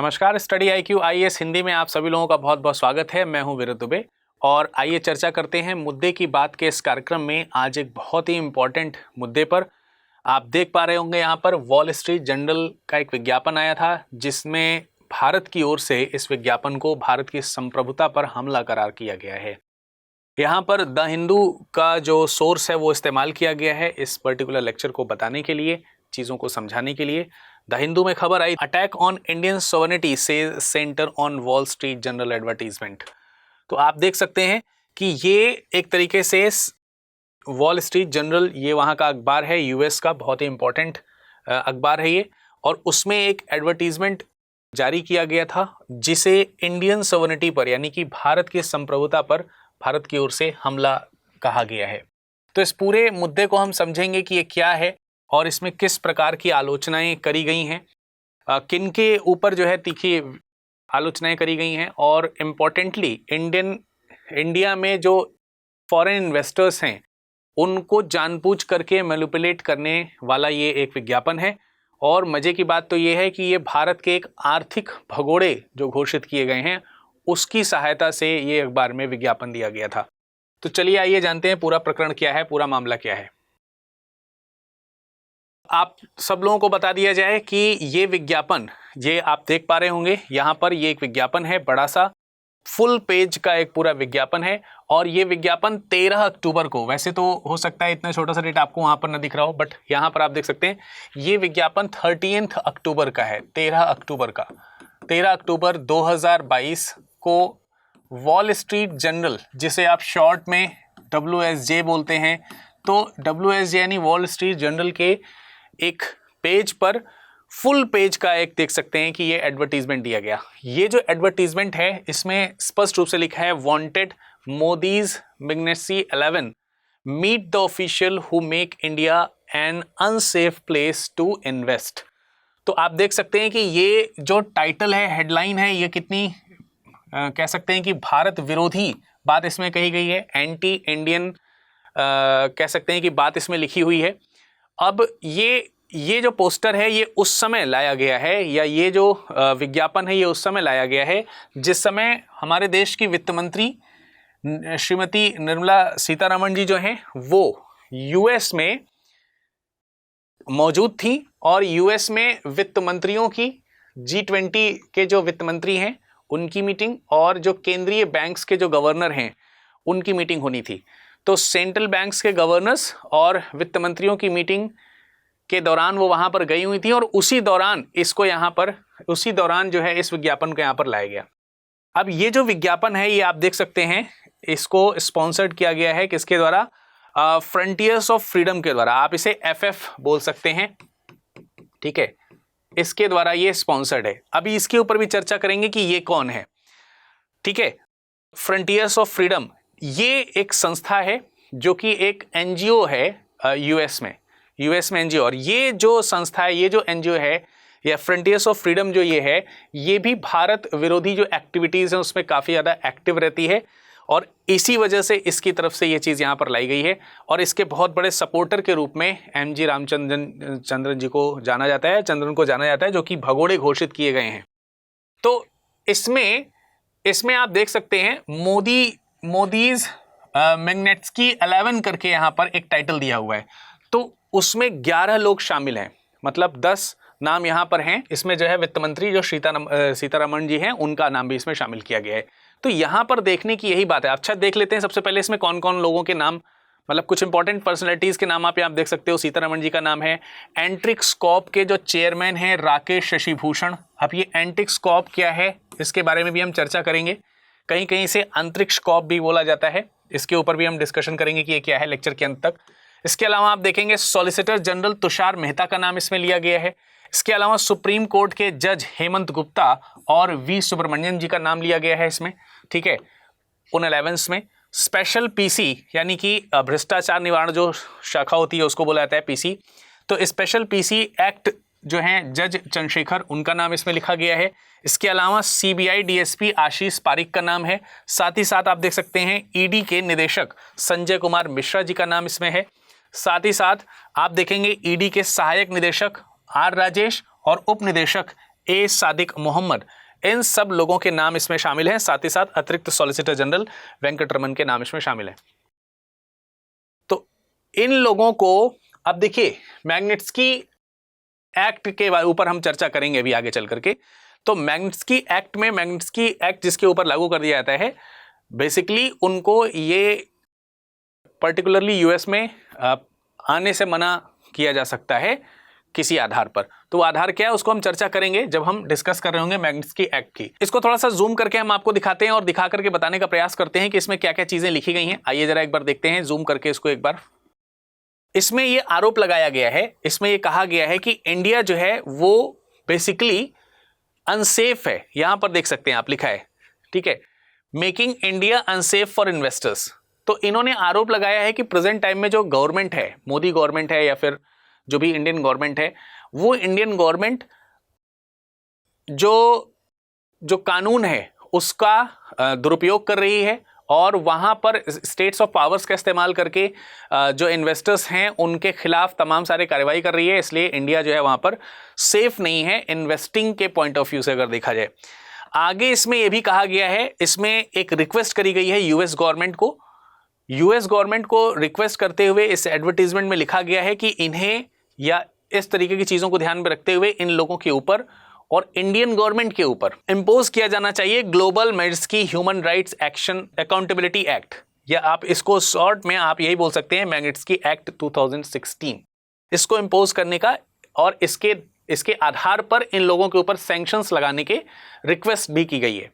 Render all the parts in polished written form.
नमस्कार, study IQ IAS Hindi में आप सभी लोगों का बहुत बहुत स्वागत है। मैं हूं वीरत दुबे और आइए चर्चा करते हैं मुद्दे की बात के इस कार्यक्रम में। आज एक बहुत ही इम्पोर्टेंट मुद्दे पर आप देख पा रहे होंगे, यहाँ पर वॉल स्ट्रीट जर्नल का एक विज्ञापन आया था जिसमें भारत की ओर से इस विज्ञापन को भारत की संप्रभुता पर हमला करार किया गया है। यहाँ पर द हिंदू का जो सोर्स है वो इस्तेमाल किया गया है इस पर्टिकुलर लेक्चर को बताने के लिए, चीज़ों को समझाने के लिए। द हिंदू में खबर आई, अटैक ऑन इंडियन सोवरेनिटी से centre on wall street journal advertisement. तो आप देख सकते हैं कि ये एक तरीके से वॉल स्ट्रीट जर्नल, ये वहाँ का अखबार है, यूएस का बहुत ही इंपॉर्टेंट अखबार है ये, और उसमें एक एडवर्टीजमेंट जारी किया गया था जिसे इंडियन सोवरेनिटी पर यानी कि भारत की संप्रभुता पर भारत की ओर से हमला कहा गया है। तो इस पूरे मुद्दे को हम समझेंगे कि ये क्या है और इसमें किस प्रकार की आलोचनाएं करी गई हैं, किन के ऊपर जो है तीखी आलोचनाएं करी गई हैं, और इम्पोर्टेंटली इंडिया में जो फॉरेन इन्वेस्टर्स हैं उनको जानबूझ करके मैनिपुलेट करने वाला ये एक विज्ञापन है। और मज़े की बात तो ये है कि ये भारत के एक आर्थिक भगोड़े जो घोषित किए गए हैं उसकी सहायता से ये अखबार में विज्ञापन दिया गया था। तो चलिए आइए जानते हैं पूरा प्रकरण क्या है, पूरा मामला क्या है। आप सब लोगों को बता दिया जाए कि ये विज्ञापन, ये आप देख पा रहे होंगे यहाँ पर, ये एक विज्ञापन है, बड़ा सा फुल पेज का एक पूरा विज्ञापन है। और ये विज्ञापन 13 अक्टूबर को, वैसे तो हो सकता है इतना छोटा सा डेट आपको वहाँ पर ना दिख रहा हो, बट यहाँ पर आप देख सकते हैं ये विज्ञापन 13 अक्टूबर का है, 13 अक्टूबर का, 13 अक्टूबर 2022 को वॉल स्ट्रीट जर्नल, जिसे आप शॉर्ट में WSJ बोलते हैं, तो WSJ यानी वॉल स्ट्रीट जर्नल के एक पेज पर, फुल पेज का एक देख सकते हैं कि ये एडवर्टीजमेंट दिया गया। ये जो एडवर्टीजमेंट है इसमें स्पष्ट रूप से लिखा है, wanted Modi's magnates 11 meet the official who make India an unsafe place to invest. तो आप देख सकते हैं कि ये जो टाइटल है, हेडलाइन है, ये कितनी कह सकते हैं कि भारत विरोधी बात इसमें कही गई है, एंटी इंडियन कह सकते हैं कि बात इसमें लिखी हुई है। अब ये जो पोस्टर है ये उस समय लाया गया है, या ये जो विज्ञापन है ये उस समय लाया गया है जिस समय हमारे देश की वित्त मंत्री श्रीमती निर्मला सीतारमण जी जो हैं वो यूएस में मौजूद थी, और यूएस में वित्त मंत्रियों की G20 के जो वित्त मंत्री हैं उनकी मीटिंग और जो केंद्रीय बैंक्स के जो गवर्नर हैं उनकी मीटिंग होनी थी। तो सेंट्रल बैंक्स के गवर्नर्स और वित्त मंत्रियों की मीटिंग के दौरान वो वहाँ पर गई हुई थी, और उसी दौरान जो है इस विज्ञापन को यहाँ पर लाया गया। अब ये जो विज्ञापन है ये आप देख सकते हैं, इसको स्पॉन्सर्ड किया गया है किसके द्वारा, फ्रंटियर्स ऑफ फ्रीडम के द्वारा, आप इसे FF बोल सकते हैं, ठीक है, इसके द्वारा ये स्पॉन्सर्ड है। अभी इसके ऊपर भी चर्चा करेंगे कि ये कौन है, ठीक है। फ्रंटियर्स ऑफ फ्रीडम ये एक संस्था है जो कि एक NGO है यूएस में NGO, और ये जो संस्था है, ये जो NGO है या फ्रंटियर्स ऑफ फ्रीडम जो ये है, ये भी भारत विरोधी जो एक्टिविटीज़ हैं उसमें काफ़ी ज़्यादा एक्टिव रहती है, और इसी वजह से इसकी तरफ से ये चीज़ यहाँ पर लाई गई है। और इसके बहुत बड़े सपोर्टर के रूप में MG रामचंद्रन जी को जाना जाता है, चंद्रन को जाना जाता है, जो कि भगोड़े घोषित किए गए हैं। तो इसमें आप देख सकते हैं मोदीज मैग्नेट्स्की 11 करके यहाँ पर एक टाइटल दिया हुआ है। तो उसमें 11 लोग शामिल हैं, मतलब 10 नाम यहाँ पर हैं। इसमें जो है वित्त मंत्री जो सीतारमण जी हैं उनका नाम भी इसमें शामिल किया गया है। तो यहाँ पर देखने की यही बात है। अच्छा, देख लेते हैं सबसे पहले इसमें कौन कौन लोगों के नाम, मतलब कुछ इंपॉर्टेंट पर्सनैलिटीज़ के नाम आप यहाँ देख सकते हो। सीतारमण जी का नाम है। एंट्रिक्सकॉप के जो चेयरमैन हैं राकेश शशिभूषण। अब ये एंट्रिक्सकॉप क्या है इसके बारे में भी हम चर्चा करेंगे। कहीं कहीं से अंतरिक्षकॉप भी बोला जाता है, इसके ऊपर भी हम डिस्कशन करेंगे कि ये क्या है लेक्चर के अंत तक। इसके अलावा आप देखेंगे सॉलिसिटर जनरल तुषार मेहता का नाम इसमें लिया गया है। इसके अलावा सुप्रीम कोर्ट के जज हेमंत गुप्ता और V सुब्रमण्यम जी का नाम लिया गया है इसमें, ठीक है। उन 11 में स्पेशल PC यानी कि भ्रष्टाचार निवारण जो शाखा होती है उसको बोला जाता है PC। तो स्पेशल PC एक्ट जो हैं जज चंद्रशेखर, उनका नाम इसमें लिखा गया है। इसके अलावा CBI DSP आशीष पारिक का नाम है। साथ ही साथ आप देख सकते हैं ED के निदेशक संजय कुमार मिश्रा जी का नाम इसमें है। साथ ही साथ आप देखेंगे ED के सहायक निदेशक R राजेश और उप निदेशक ए सादिक मोहम्मद, इन सब लोगों के नाम इसमें शामिल हैं। साथ ही साथ अतिरिक्त सॉलिसिटर जनरल वेंकटरमन के नाम इसमें शामिल हैं। तो इन लोगों को अब देखिए, मैग्निट्स्की एक्ट के ऊपर हम चर्चा करेंगे अभी आगे चल करके। तो मैग्निट्स्की एक्ट में, मैग्निट्स्की एक्ट जिसके ऊपर लागू कर दिया जाता है, बेसिकली उनको ये पर्टिकुलरली यूएस में आने से मना किया जा सकता है किसी आधार पर। तो वो आधार क्या है उसको हम चर्चा करेंगे जब हम डिस्कस कर रहे होंगे मैग्निट्स्की एक्ट की। इसको थोड़ा सा जूम करके हम आपको दिखाते हैं और दिखा करके बताने का प्रयास करते हैं कि इसमें क्या क्या चीजें लिखी गई हैं। आइए जरा एक बार देखते हैं जूम करके इसको एक बार। इसमें ये आरोप लगाया गया है, इसमें ये कहा गया है कि इंडिया जो है वो बेसिकली अनसेफ है। यहां पर देख सकते हैं आप, लिखा है, ठीक है, making India unsafe for investors. तो इन्होंने आरोप लगाया है कि प्रेजेंट टाइम में जो गवर्नमेंट है, मोदी गवर्नमेंट है या फिर जो भी इंडियन गवर्नमेंट है, वो इंडियन गवर्नमेंट जो कानून है उसका दुरुपयोग कर रही है और वहां पर स्टेट्स ऑफ पावर्स का इस्तेमाल करके जो इन्वेस्टर्स हैं उनके खिलाफ तमाम सारे कार्रवाई कर रही है। इसलिए इंडिया जो है वहां पर सेफ नहीं है इन्वेस्टिंग के पॉइंट ऑफ व्यू से अगर देखा जाए। आगे इसमें यह भी कहा गया है, इसमें एक रिक्वेस्ट करी गई है यूएस गवर्नमेंट को। यूएस गवर्नमेंट को रिक्वेस्ट करते हुए इस एडवर्टीजमेंट में लिखा गया है कि इन्हें या इस तरीके की चीजों को ध्यान में रखते हुए इन लोगों के ऊपर और इंडियन गवर्नमेंट के ऊपर इंपोज किया जाना चाहिए global Magnitsky human rights action accountability act, या आप इसको शॉर्ट में आप यही बोल सकते हैं मैग्निट्स्की एक्ट 2016। इसको इंपोज करने का और इसके आधार पर इन लोगों के ऊपर सैंक्शंस लगाने के रिक्वेस्ट भी की गई है।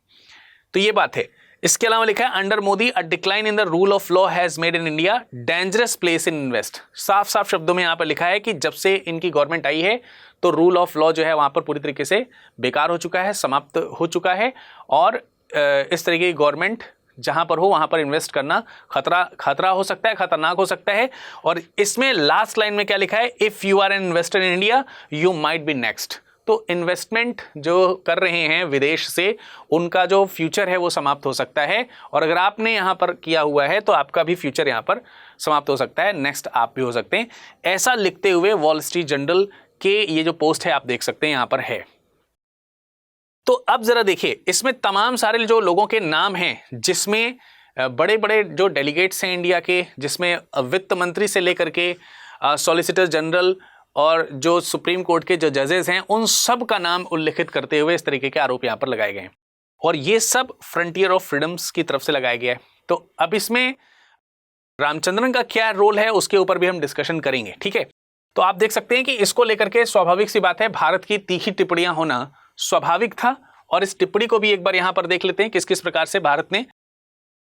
तो ये बात है। इसके अलावा लिखा है under Modi a decline in the rule of law has made in India dangerous place in invest. साफ साफ शब्दों में यहां पर लिखा है कि जब से इनकी गवर्नमेंट आई है तो रूल ऑफ लॉ जो है वहां पर पूरी तरीके से बेकार हो चुका है, समाप्त हो चुका है और इस तरीके की गवर्नमेंट जहां पर हो वहां पर इन्वेस्ट करना खतरा हो सकता है, खतरनाक हो सकता है। और इसमें लास्ट लाइन में क्या लिखा है, if you are an investor in India you might be next. तो इन्वेस्टमेंट जो कर रहे हैं विदेश से, उनका जो फ्यूचर है वो समाप्त हो सकता है और अगर आपने यहाँ पर किया हुआ है तो आपका भी फ्यूचर यहाँ पर समाप्त हो सकता है, नेक्स्ट आप भी हो सकते हैं। ऐसा लिखते हुए वॉल स्ट्रीट जर्नल के ये जो पोस्ट है आप देख सकते हैं यहाँ पर है। तो अब जरा देखिए, इसमें तमाम सारे जो लोगों के नाम हैं, जिसमें बड़े बड़े जो डेलीगेट्स हैं इंडिया के, जिसमें वित्त मंत्री से लेकर के सॉलिसिटर जनरल और जो सुप्रीम कोर्ट के जो जजेस हैं, उन सब का नाम उल्लेखित करते हुए इस तरीके के आरोप यहां पर लगाए गए हैं और ये सब फ्रंटियर ऑफ फ्रीडम्स की तरफ से लगाया गया है। तो अब इसमें रामचंद्रन का क्या रोल है उसके ऊपर भी हम डिस्कशन करेंगे, ठीक है। तो आप देख सकते हैं कि इसको लेकर के स्वाभाविक सी बात है, भारत की तीखी टिप्पणियां होना स्वाभाविक था और इस टिप्पणी को भी एक बार यहां पर देख लेते हैं किस किस प्रकार से भारत ने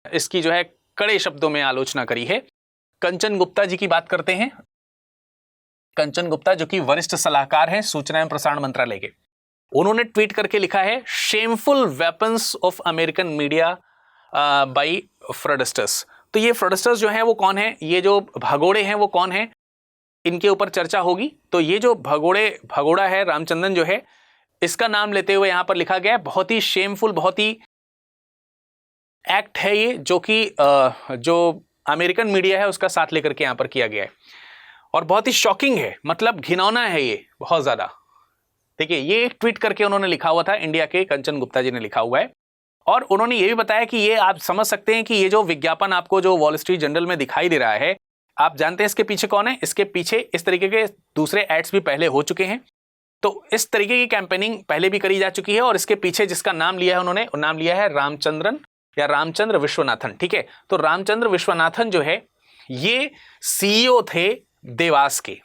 इसकी जो है कड़े शब्दों में आलोचना करी है। कंचन गुप्ता जी की बात करते हैं। कंचन गुप्ता जो कि वरिष्ठ सलाहकार हैं सूचना एवं प्रसारण मंत्रालय के, उन्होंने ट्वीट करके लिखा है shameful weapons of American media bye fraudsters. तो ये फ्रॉडस्टर्स जो हैं वो कौन है, ये जो भगोड़े हैं वो कौन है, इनके ऊपर चर्चा होगी। तो ये जो भगोड़ा है रामचंद्रन जो है, इसका नाम लेते हुए यहां पर लिखा गया है बहुत ही शेमफुल, बहुत ही एक्ट है ये जो कि जो अमेरिकन मीडिया है उसका साथ लेकर के यहां पर किया गया है और बहुत ही शॉकिंग है, मतलब घिनौना है ये बहुत ज्यादा। देखिए ये एक ट्वीट करके उन्होंने लिखा हुआ था, इंडिया के कंचन गुप्ता जी ने लिखा हुआ है और उन्होंने ये भी बताया कि ये आप समझ सकते हैं कि ये जो विज्ञापन आपको जो वॉल स्ट्रीट जर्नल में दिखाई दे रहा है, आप जानते हैं इसके पीछे कौन है। इसके पीछे इस तरीके के दूसरे एड्स भी पहले हो चुके हैं, तो इस तरीके की कैंपेनिंग पहले भी करी जा चुकी है और इसके पीछे जिसका नाम लिया है उन्होंने, नाम लिया है रामचंद्रन या रामचंद्र विश्वनाथन, ठीक है। तो रामचंद्र विश्वनाथन जो है ये सीईओ थे देवास के,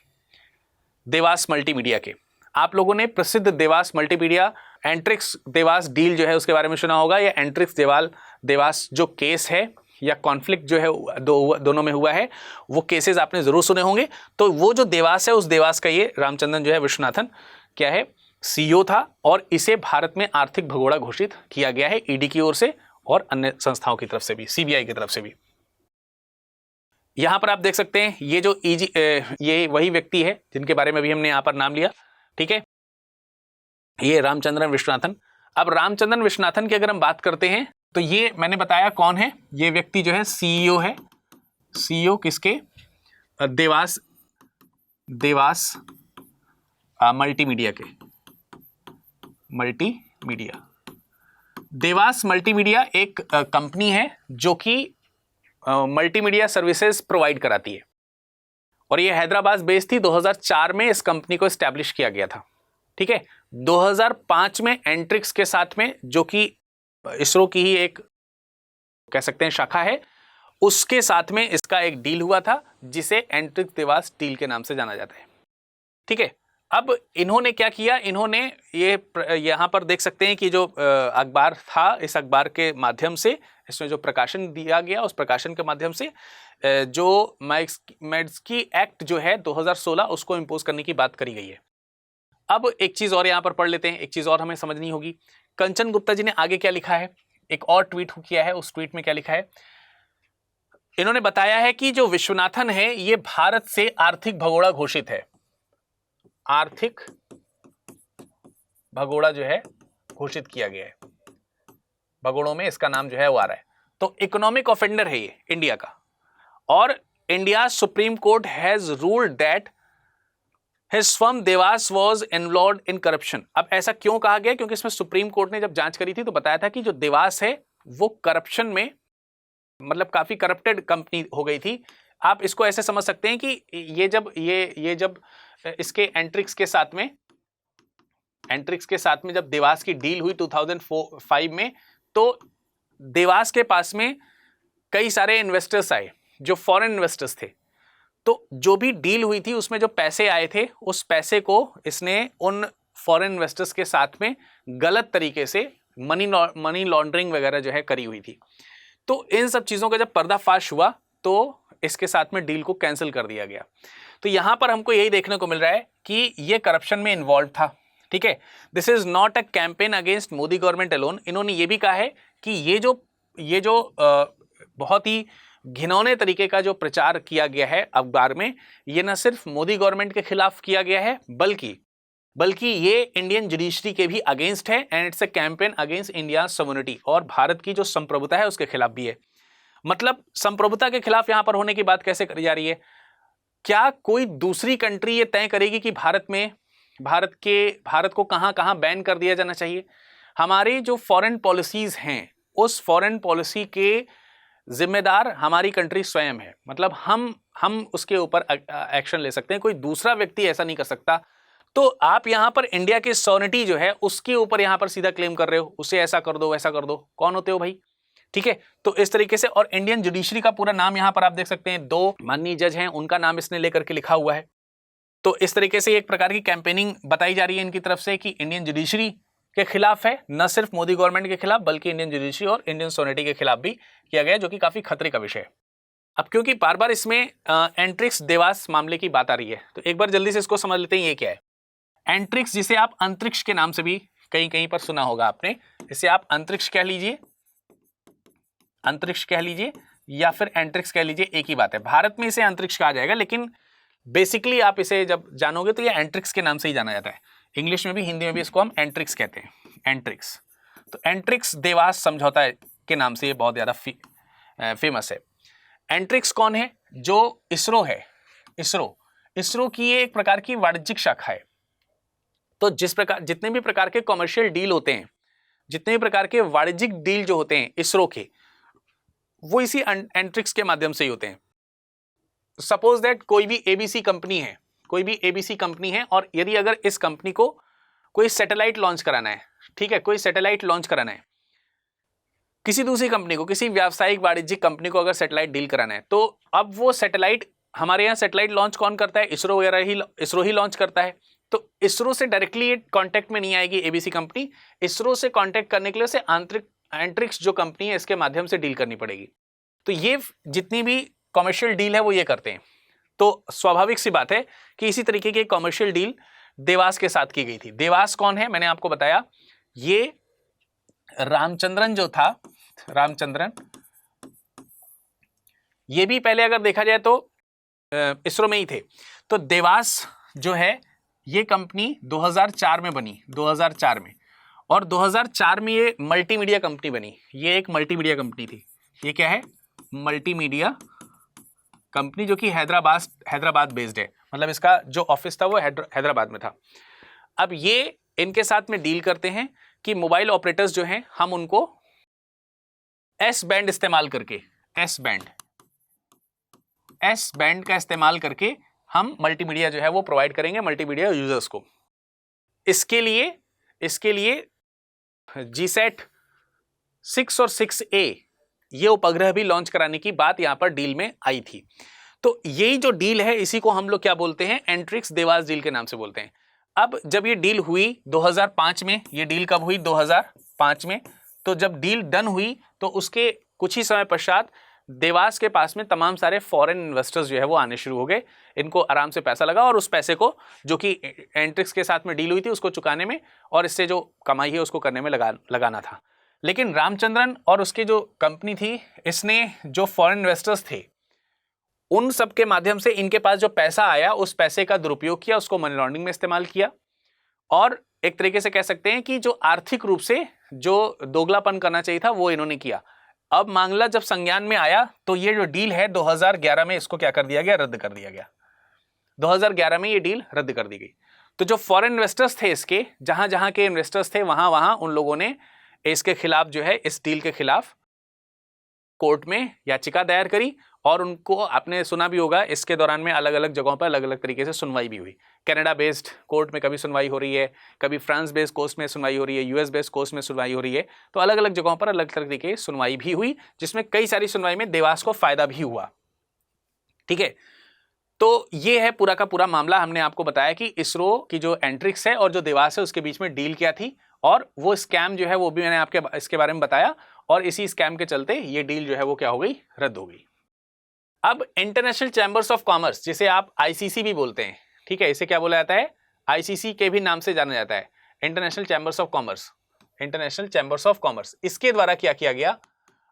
देवास मल्टीमीडिया के। आप लोगों ने प्रसिद्ध देवास मल्टीमीडिया एंट्रिक्स देवास डील जो है उसके बारे में सुना होगा, या एंट्रिक्स देवास जो केस है या कॉन्फ्लिक्ट जो है दोनों में हुआ है, वो केसेस आपने जरूर सुने होंगे। तो वो जो देवास है उस देवास का ये रामचंद्रन जो है विश्वनाथन क्या है, सीईओ था और इसे भारत में आर्थिक भगोड़ा घोषित किया गया है ईडी की ओर से और अन्य संस्थाओं की तरफ से भी, सीबीआई की तरफ से भी। यहां पर आप देख सकते हैं ये जो ये वही व्यक्ति है जिनके बारे में भी हमने यहां पर नाम लिया, ठीक है, ये रामचंद्रन विश्वनाथन। अब रामचंद्रन विश्वनाथन की अगर हम बात करते हैं तो ये मैंने बताया कौन है, ये व्यक्ति जो है सीईओ है, सीईओ किसके, देवास मल्टीमीडिया के, मल्टीमीडिया। देवास मल्टीमीडिया एक कंपनी है जो कि मल्टीमीडिया सर्विसेज प्रोवाइड कराती है और ये हैदराबाद बेस्ड थी। 2004 में इस कंपनी को एस्टैब्लिश किया गया था। ठीक है, 2005 में एंट्रिक्स के साथ में, जो कि इसरो की ही एक कह सकते हैं शाखा है, उसके साथ में इसका एक डील हुआ था जिसे एंट्रिक्स देवास डील के नाम से जाना जाता है। ठीक है, अब इन्होंने क्या किया, इन्होंने ये यहाँ पर देख सकते हैं कि जो अखबार था, इस अखबार के माध्यम से इसमें जो प्रकाशन दिया गया, उस प्रकाशन के माध्यम से जो मैग्निट्स्की एक्ट जो है 2016 उसको इम्पोज करने की बात करी गई है। अब एक चीज और यहाँ पर पढ़ लेते हैं, एक चीज और हमें समझनी होगी। कंचन गुप्ता जी ने आगे क्या लिखा है, एक और ट्वीट किया है। उस ट्वीट में क्या लिखा है, इन्होंने बताया है कि जो विश्वनाथन है ये भारत से आर्थिक भगोड़ा घोषित है। आर्थिक भगोड़ा जो है घोषित किया गया है, भगोड़ों में इसका नाम जो है वो आ रहा है। तो इकोनॉमिक ऑफेंडर है ये इंडिया का, और India supreme court has ruled that his firm Dewas was involved in corruption. अब ऐसा क्यों कहा गया, क्योंकि इसमें सुप्रीम कोर्ट ने जब जांच करी थी तो बताया था कि जो देवास है वो करप्शन में, मतलब काफी करप्टेड कंपनी हो गई थी। आप इसको ऐसे समझ सकते हैं कि ये जब इसके एंट्रिक्स के साथ में जब देवास की डील हुई 2005 में, तो देवास के पास में कई सारे इन्वेस्टर्स आए जो फॉरेन इन्वेस्टर्स थे। तो जो भी डील हुई थी उसमें जो पैसे आए थे, उस पैसे को इसने उन फॉरेन इन्वेस्टर्स के साथ में गलत तरीके से मनी लॉन्ड्रिंग वगैरह जो है करी हुई थी। तो इन सब चीज़ों का जब पर्दाफाश हुआ तो इसके साथ में डील को कैंसिल कर दिया गया। तो यहां पर हमको यही देखने को मिल रहा है कि ये करप्शन में इन्वॉल्व था। ठीक है, this is not a campaign against Modi government alone. इन्होंने ये भी कहा है कि ये जो बहुत ही घिनौने तरीके का जो प्रचार किया गया है अखबार में, ये न सिर्फ मोदी गवर्नमेंट के खिलाफ किया गया है बल्कि ये इंडियन जुडिशरी के भी अगेंस्ट है, and it's a campaign against India sovereignty, और भारत की जो संप्रभुता है उसके खिलाफ भी है। मतलब संप्रभुता के खिलाफ यहां पर होने की बात कैसे करी जा रही है? क्या कोई दूसरी कंट्री ये तय करेगी कि भारत को कहां कहां बैन कर दिया जाना चाहिए? हमारी जो फॉरेन पॉलिसीज हैं, उस फॉरेन पॉलिसी के जिम्मेदार हमारी कंट्री स्वयं है। मतलब हम उसके ऊपर एक्शन ले सकते हैं, कोई दूसरा व्यक्ति ऐसा नहीं कर सकता। तो आप यहां पर इंडिया की सॉवरेनिटी जो है उसके ऊपर यहां पर सीधा क्लेम कर रहे हो, उसे ऐसा कर दो वैसा कर दो। कौन होते हो भाई? ठीक है, तो इस तरीके से, और इंडियन जुडिशरी का पूरा नाम यहां पर आप देख सकते हैं, 2 माननीय जज हैं, उनका नाम इसने लेकर के लिखा हुआ है। तो इस तरीके से एक प्रकार की कैंपेनिंग बताई जा रही है इनकी तरफ से कि इंडियन जुडिशरी के खिलाफ है, न सिर्फ मोदी गवर्नमेंट के खिलाफ बल्कि इंडियन जुडिशरी और इंडियन सॉवरेनिटी के खिलाफ भी किया गया, जो कि काफी खतरे का विषय है। अब क्योंकि बार बार इसमें एंट्रिक्स देवास मामले की बात आ रही है, तो एक बार जल्दी से इसको समझ लेते हैं ये क्या है। एंट्रिक्स, जिसे आप अंतरिक्ष के नाम से भी कहीं कहीं पर सुना होगा आपने, इसे आप अंतरिक्ष कह लीजिए या फिर एंट्रिक्स कह लीजिए, एक ही बात है। भारत में इसे अंतरिक्ष कहा जाएगा, लेकिन बेसिकली आप इसे जब जानोगे तो ये एंट्रिक्स के नाम से ही जाना जाता है। इंग्लिश में भी, हिंदी में भी इसको हम एंट्रिक्स कहते हैं, एंट्रिक्स। तो एंट्रिक्स देवास समझौता के नाम से ये बहुत ज़्यादा फेमस है। एंट्रिक्स कौन है? जो इसरो है, इसरो की ये एक प्रकार की वाणिज्यिक शाखा है। तो जितने भी प्रकार के कॉमर्शियल डील होते हैं, जितने भी प्रकार के वाणिज्यिक डील जो होते हैं इसरो के, वो इसी एंट्रिक्स के माध्यम से ही होते हैं। सपोज दैट कोई भी एबीसी कंपनी है, और यदि अगर इस कंपनी को कोई सैटेलाइट लॉन्च कराना है, ठीक है, कोई सैटेलाइट लॉन्च कराना है, किसी दूसरी कंपनी को, किसी व्यावसायिक वाणिज्यिक कंपनी को अगर सैटेलाइट डील कराना है, तो अब वो सैटेलाइट, हमारे यहाँ सैटेलाइट लॉन्च कौन करता है? इसरो ही लॉन्च करता है। तो इसरो से डायरेक्टली ये कॉन्टैक्ट में नहीं आएगी एबीसी कंपनी। इसरो से कॉन्टैक्ट करने के लिए उसे एंट्रिक्स जो कंपनी है इसके माध्यम से डील करनी पड़ेगी। तो ये जितनी भी कॉमर्शियल डील है वो ये करते हैं। तो स्वाभाविक सी बात है कि इसी तरीके की कॉमर्शियल डील देवास के साथ की गई थी। देवास कौन है? मैंने आपको बताया, ये रामचंद्रन जो था, रामचंद्रन, ये भी पहले अगर देखा जाए तो इसरो में ही थे। तो देवास जो है ये कंपनी 2004 में बनी, 2004 में, और 2004 में ये मल्टीमीडिया कंपनी बनी। ये एक मल्टीमीडिया कंपनी थी। ये क्या है? मल्टीमीडिया कंपनी, जो कि हैदराबाद बेस्ड है। मतलब इसका जो ऑफिस था वो हैदराबाद में था। अब ये इनके साथ में डील करते हैं कि मोबाइल ऑपरेटर्स जो हैं हम उनको एस बैंड इस्तेमाल करके, एस बैंड का इस्तेमाल करके हम मल्टीमीडिया जो है वो प्रोवाइड करेंगे मल्टीमीडिया यूजर्स को। इसके लिए जीसैट 6 और 6A ये उपग्रह भी लॉन्च कराने की बात यहां पर डील में आई थी। तो यही जो डील है इसी को हम लोग क्या बोलते हैं, एंट्रिक्स देवास डील के नाम से बोलते हैं। अब जब ये डील हुई 2005 में, ये डील कब हुई 2005 में, तो जब डील डन हुई तो उसके कुछ ही समय पश्चात देवास के पास में तमाम सारे फॉरेन इन्वेस्टर्स जो है वो आने शुरू हो गए। इनको आराम से पैसा लगा और उस पैसे को जो कि एंट्रिक्स के साथ में डील हुई थी उसको चुकाने में और इससे जो कमाई है उसको करने में लगाना था। लेकिन रामचंद्रन और उसकी जो कंपनी थी, इसने जो फॉरेन इन्वेस्टर्स थे उन सब के माध्यम से इनके पास जो पैसा आया उस पैसे का दुरुपयोग किया, उसको मनी लॉन्ड्रिंग में इस्तेमाल किया और एक तरीके से कह सकते हैं कि जो आर्थिक रूप से जो दोगलापन करना चाहिए था वो इन्होंने किया। अब मामला जब संज्ञान में आया तो ये जो डील है 2011 में इसको क्या कर दिया गया, रद्द कर दिया गया। 2011 में ये डील रद्द कर दी गई। तो जो फॉरेन इन्वेस्टर्स थे इसके, जहां जहां के इन्वेस्टर्स थे वहां वहां उन लोगों ने इसके खिलाफ जो है, इस डील के खिलाफ कोर्ट में याचिका दायर करी और उनको आपने सुना भी होगा इसके दौरान में अलग अलग जगहों पर अलग अलग तरीके से सुनवाई भी हुई। कनाडा बेस्ड कोर्ट में कभी सुनवाई हो रही है, कभी फ्रांस बेस्ड कोर्ट में सुनवाई हो रही है, यूएस बेस्ड कोर्ट में सुनवाई हो रही है। तो अलग अलग जगहों पर अलग अलग तरीके की सुनवाई भी हुई, जिसमें कई सारी सुनवाई में देवास को फायदा भी हुआ। ठीक है, तो ये है पूरा का पूरा मामला। हमने आपको बताया कि इसरो की जो एंट्रिक्स है और जो देवास है उसके बीच में डील क्या थी और वो स्कैम जो है वो भी मैंने आपके इसके बारे में बताया और इसी स्कैम के चलते ये डील जो है वो क्या हो गई, रद्द हो गई। अब इंटरनेशनल चैम्बर्स ऑफ कॉमर्स, जिसे आप आईसीसी भी बोलते हैं, ठीक है, इसे क्या बोला जाता है, आईसीसी के भी नाम से जाना जाता है, international chambers of commerce, international chambers of commerce. इसके द्वारा क्या किया गया,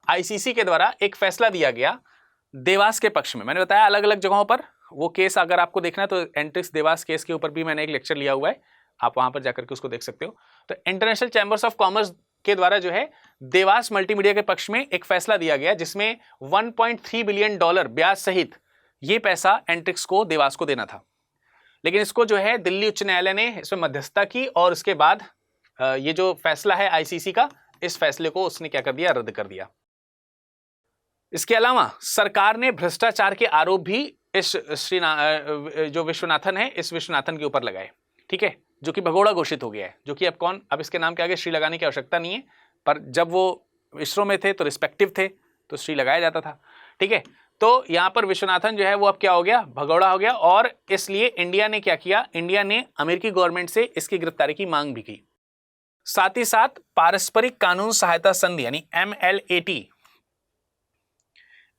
आईसीसी के द्वारा एक फैसला दिया गया देवास के पक्ष में। मैंने बताया अलग अलग जगहों पर वो केस अगर आपको देखना है तो एंट्रिक्स देवास केस के ऊपर भी मैंने एक लेक्चर लिया हुआ है, आप वहां पर जाकर के उसको देख सकते हो। तो इंटरनेशनल चैम्बर्स ऑफ कॉमर्स के द्वारा जो है देवास मल्टीमीडिया के पक्ष में एक फैसला दिया गया जिसमें $1.3 बिलियन ब्याज सहित ये पैसा एंट्रिक्स को देवास को देना था। लेकिन इसको जो है दिल्ली उच्च न्यायालय ने इसमें मध्यस्थता की और उसके बाद ये जो फैसला है आईसीसी का, इस फैसले को उसने क्या कर दिया, रद्द कर दिया। इसके अलावा सरकार ने भ्रष्टाचार के आरोप भी इस जो विश्वनाथन है, इस विश्वनाथन के ऊपर लगाए, ठीक है, जो कि भगोड़ा घोषित हो गया है, जो कि अब कौन, अब इसके नाम के आगे श्री लगाने की आवश्यकता नहीं है, पर जब वो इसरो में थे तो रिस्पेक्टिव थे तो श्री लगाया जाता था। ठीक है, तो यहां पर विश्वनाथन जो है वो अब क्या हो गया, भगोड़ा हो गया और इसलिए इंडिया ने क्या किया, इंडिया ने अमेरिकी गवर्नमेंट से इसकी गिरफ्तारी की मांग भी की। साथ ही साथ पारस्परिक कानून सहायता संधि यानी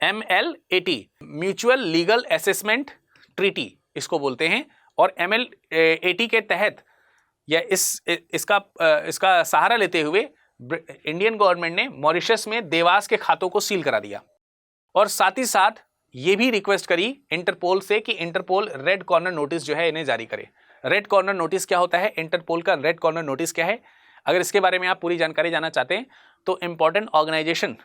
MLAT mutual legal assessment treaty इसको बोलते हैं, और MLAT के तहत या इसका सहारा लेते हुए इंडियन गवर्नमेंट ने मॉरिशस में देवास के खातों को सील करा दिया और साथ ही साथ ये भी रिक्वेस्ट करी इंटरपोल से कि इंटरपोल रेड कॉर्नर नोटिस जो है इन्हें जारी करे। रेड कॉर्नर नोटिस क्या होता है, इंटरपोल का रेड कॉर्नर नोटिस क्या है, अगर इसके बारे में आप पूरी जानकारी जानना चाहते हैं तो इंपॉर्टेंट ऑर्गेनाइजेशन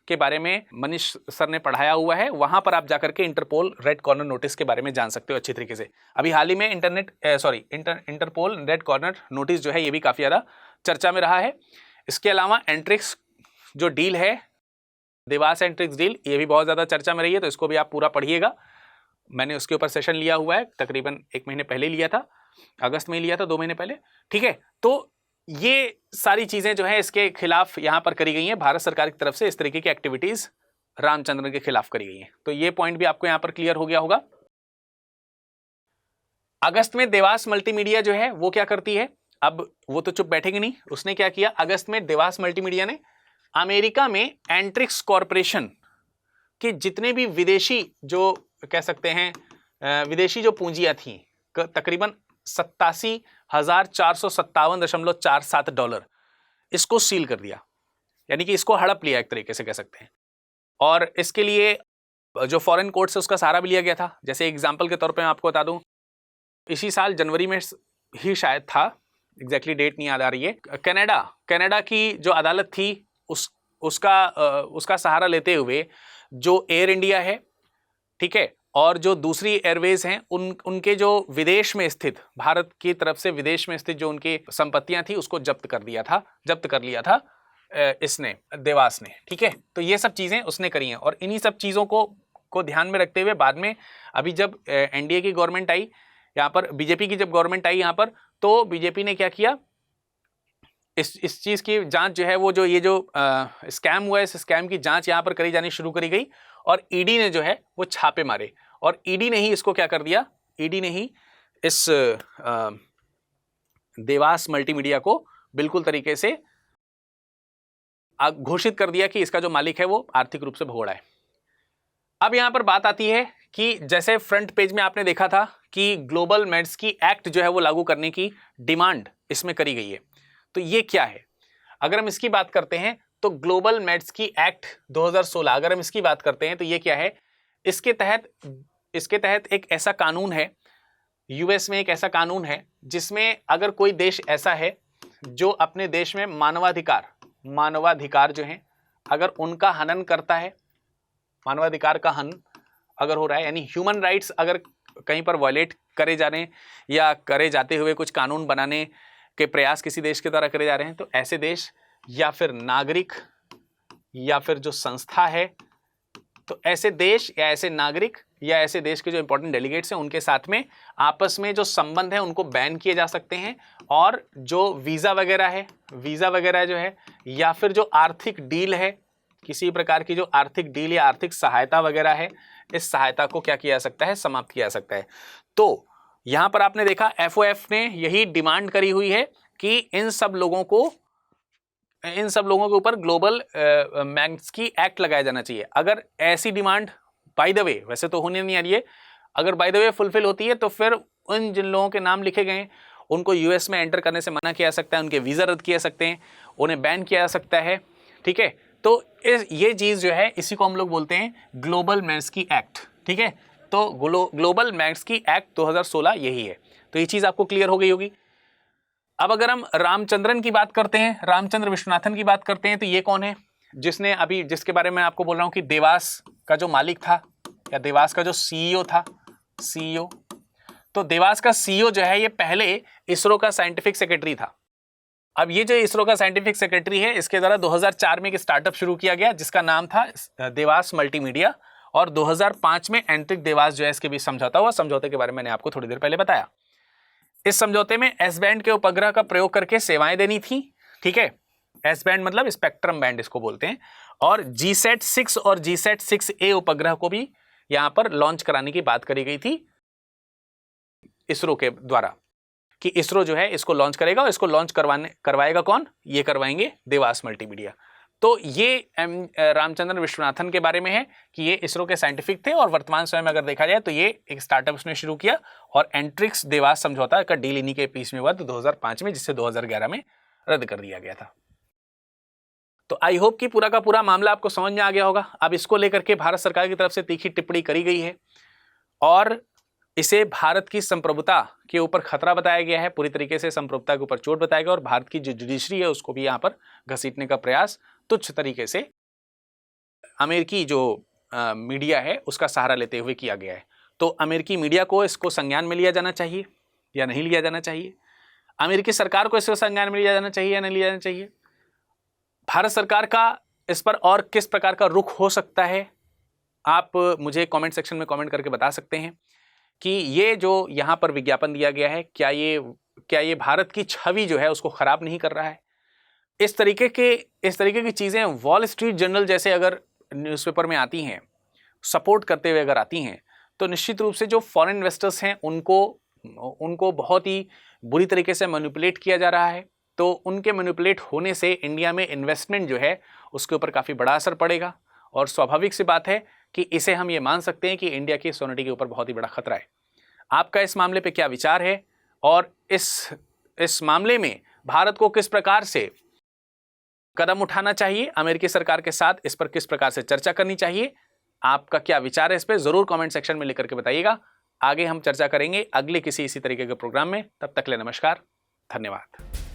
के बारे में मनीष सर ने पढ़ाया हुआ है, वहां पर आप जाकर के इंटरपोल रेड कॉर्नर नोटिस के बारे में जान सकते हो अच्छी तरीके से। अभी हाल ही में इंटरपोल रेड कॉर्नर नोटिस जो है ये भी काफी ज्यादा चर्चा में रहा है। इसके अलावा एंट्रिक्स जो डील है, देवास एंट्रिक्स डील, ये भी बहुत ज्यादा चर्चा में रही है, तो इसको भी आप पूरा पढ़िएगा। मैंने उसके ऊपर सेशन लिया हुआ है, तकरीबन 1 महीने पहले लिया था, अगस्त में लिया था, 2 महीने पहले। ठीक है, तो ये सारी चीजें जो है इसके खिलाफ यहां पर करी गई हैं, भारत सरकार की तरफ से इस तरीके की एक्टिविटीज रामचंद्रन के खिलाफ करी गई हैं। तो ये पॉइंट भी आपको यहां पर क्लियर हो गया होगा। अगस्त में देवास मल्टीमीडिया जो है वो क्या करती है, अब वो तो चुप बैठेगी नहीं, उसने क्या किया, अगस्त में देवास मल्टीमीडिया ने अमेरिका में एंट्रिक्स कॉरपोरेशन के जितने भी विदेशी जो कह सकते हैं विदेशी जो पूंजियां थी, तकरीबन $87,457.47 इसको सील कर दिया, यानी कि इसको हड़प लिया एक तरीके से कह सकते हैं। और इसके लिए जो फॉरेन कोर्ट से उसका सहारा भी लिया गया था। जैसे एग्जांपल के तौर पे मैं आपको बता दूं, इसी साल जनवरी में ही शायद था, एग्जैक्टली डेट नहीं याद आ रही है, कनाडा की जो अदालत थी उसका सहारा लेते हुए जो एयर इंडिया है, ठीक है, और जो दूसरी एयरवेज हैं उनके जो विदेश में स्थित, भारत की तरफ से विदेश में स्थित जो उनकी संपत्तियां थी उसको जब्त कर लिया था इसने, देवास ने। ठीक है, तो ये सब चीजें उसने करी हैं और इन्हीं सब चीजों को ध्यान में रखते हुए बाद में अभी जब एनडीए की गवर्नमेंट आई यहाँ पर, बीजेपी की जब गवर्नमेंट आई यहाँ पर, तो बीजेपी ने क्या किया, इस चीज की जांच जो है वो जो ये जो स्कैम हुआ है, इस स्कैम की जांच यहाँ पर करी जानी शुरू करी गई और ईडी ने जो है वो छापे मारे और ईडी ने ही इसको क्या कर दिया, ईडी ने ही इस देवास मल्टीमीडिया को बिल्कुल तरीके से घोषित कर दिया कि इसका जो मालिक है वो आर्थिक रूप से भगोड़ा है। अब यहां पर बात आती है कि जैसे फ्रंट पेज में आपने देखा था कि ग्लोबल मैग्निट्स्की एक्ट जो है वो लागू करने की डिमांड इसमें करी गई है, तो ये क्या है? अगर हम इसकी बात करते हैं तो ग्लोबल मैग्निट्स्की एक्ट 2016, अगर हम इसकी बात करते हैं तो ये क्या है, इसके तहत एक ऐसा कानून है, यूएस में एक ऐसा कानून है जिसमें अगर कोई देश ऐसा है जो अपने देश में मानवाधिकार जो है अगर उनका हनन करता है, मानवाधिकार का हनन अगर हो रहा है, यानी ह्यूमन राइट्स अगर कहीं पर वायलेट करे जा रहे हैं या करे जाते हुए कुछ कानून बनाने के प्रयास किसी देश के द्वारा करे जा रहे हैं, तो ऐसे देश या फिर नागरिक या फिर जो संस्था है, तो ऐसे देश या ऐसे नागरिक या ऐसे देश के जो इंपॉर्टेंट डेलीगेट्स हैं उनके साथ में आपस में जो संबंध है उनको बैन किए जा सकते हैं और जो वीज़ा वगैरह जो है या फिर जो आर्थिक डील है, किसी प्रकार की जो आर्थिक डील या आर्थिक सहायता वगैरह है, इस सहायता को क्या किया जा सकता है, समाप्त किया जा सकता है। तो यहां पर आपने देखा एफओएफ ने यही डिमांड करी हुई है कि इन सब लोगों के ऊपर ग्लोबल मैग्निट्स्की एक्ट लगाया जाना चाहिए। अगर ऐसी डिमांड बाय द वे, वैसे तो होने नहीं आ रही है, अगर बाय द वे फुलफिल होती है तो फिर उन जिन लोगों के नाम लिखे गए उनको यूएस में एंटर करने से मना किया जा सकता है, उनके वीज़ा रद्द किए जा सकते हैं, उन्हें बैन किया जा सकता है। ठीक है, तो ये चीज़ जो है इसी को हम लोग बोलते हैं ग्लोबल मैग्निट्स्की एक्ट। ठीक है, तो ग्लोबल मैग्निट्स्की एक्ट 2016 यही है। तो ये चीज़ आपको क्लियर हो गई होगी। अब अगर हम रामचंद्रन की बात करते हैं, रामचंद्र विश्वनाथन की बात करते हैं, तो ये कौन है जिसने अभी जिसके बारे में आपको बोल रहा हूँ कि देवास का जो मालिक था या देवास का जो सीईओ था, सीईओ, तो देवास का सीईओ जो है ये पहले इसरो का साइंटिफिक सेक्रेटरी था। अब ये जो इसरो का साइंटिफिक सेक्रेटरी है इसके द्वारा 2004 में एक स्टार्टअप शुरू किया गया जिसका नाम था देवास मल्टीमीडिया और 2005 में एंट्रिक देवास जो है इसके बीच समझौता हुआ। समझौते के बारे में मैंने आपको थोड़ी देर पहले बताया। इस समझौते में एस बैंड के उपग्रह का प्रयोग करके सेवाएं देनी थी। ठीक है, एस बैंड मतलब स्पेक्ट्रम बैंड इसको बोलते हैं, और जीसैट 6 और जीसैट 6A उपग्रह को भी यहां पर लॉन्च कराने की बात करी गई थी इसरो के द्वारा कि इसरो जो है इसको लॉन्च करेगा और इसको लॉन्च करवाएगा कौन, ये करवाएंगे देवास मल्टीमीडिया। तो ये रामचंद्रन विश्वनाथन के बारे में है कि ये इसरो के साइंटिफिक थे और वर्तमान समय में अगर देखा जाए तो ये एक स्टार्टअप उसने शुरू किया और एंट्रिक्स देवास समझौता का डील इन्हीं के बीच में हुआ 2005 में, जिससे 2011 में रद्द कर दिया गया था। तो आई होप कि पूरा का पूरा मामला आपको समझ में आ गया होगा। अब इसको लेकर के भारत सरकार की तरफ से तीखी टिप्पणी करी गई है और इसे भारत की संप्रभुता के ऊपर खतरा बताया गया है, पूरी तरीके से संप्रभुता के ऊपर चोट बताया गया और भारत की जो जुडिशरी है उसको भी यहाँ पर घसीटने का प्रयास तुच्छ तरीके से अमेरिकी जो मीडिया है उसका सहारा लेते हुए किया गया है। तो अमेरिकी मीडिया को इसको संज्ञान में लिया जाना चाहिए या नहीं लिया जाना चाहिए? अमेरिकी सरकार को इसको संज्ञान में लिया जाना चाहिए या नहीं लिया जाना चाहिए? भारत सरकार का इस पर और किस प्रकार का रुख हो सकता है, आप मुझे कमेंट सेक्शन में कमेंट करके बता सकते हैं कि ये जो यहाँ पर विज्ञापन दिया गया है क्या ये भारत की छवि जो है उसको खराब नहीं कर रहा है? इस तरीके की चीज़ें वॉल स्ट्रीट जर्नल जैसे अगर न्यूज़पेपर में आती हैं, सपोर्ट करते हुए अगर आती हैं, तो निश्चित रूप से जो फॉरेन इन्वेस्टर्स हैं उनको बहुत ही बुरी तरीके से मैनिपुलेट किया जा रहा है। तो उनके मैनिपुलेट होने से इंडिया में इन्वेस्टमेंट जो है उसके ऊपर काफ़ी बड़ा असर पड़ेगा और स्वाभाविक सी बात है कि इसे हम ये मान सकते हैं कि इंडिया की सोनिटी के ऊपर बहुत ही बड़ा खतरा है। आपका इस मामले पे क्या विचार है और इस मामले में भारत को किस प्रकार से कदम उठाना चाहिए, अमेरिकी सरकार के साथ इस पर किस प्रकार से चर्चा करनी चाहिए, आपका क्या विचार है इस पर ज़रूर कमेंट सेक्शन में लिख करके बताइएगा। आगे हम चर्चा करेंगे अगले किसी इसी तरीके के प्रोग्राम में। तब तक ले नमस्कार, धन्यवाद।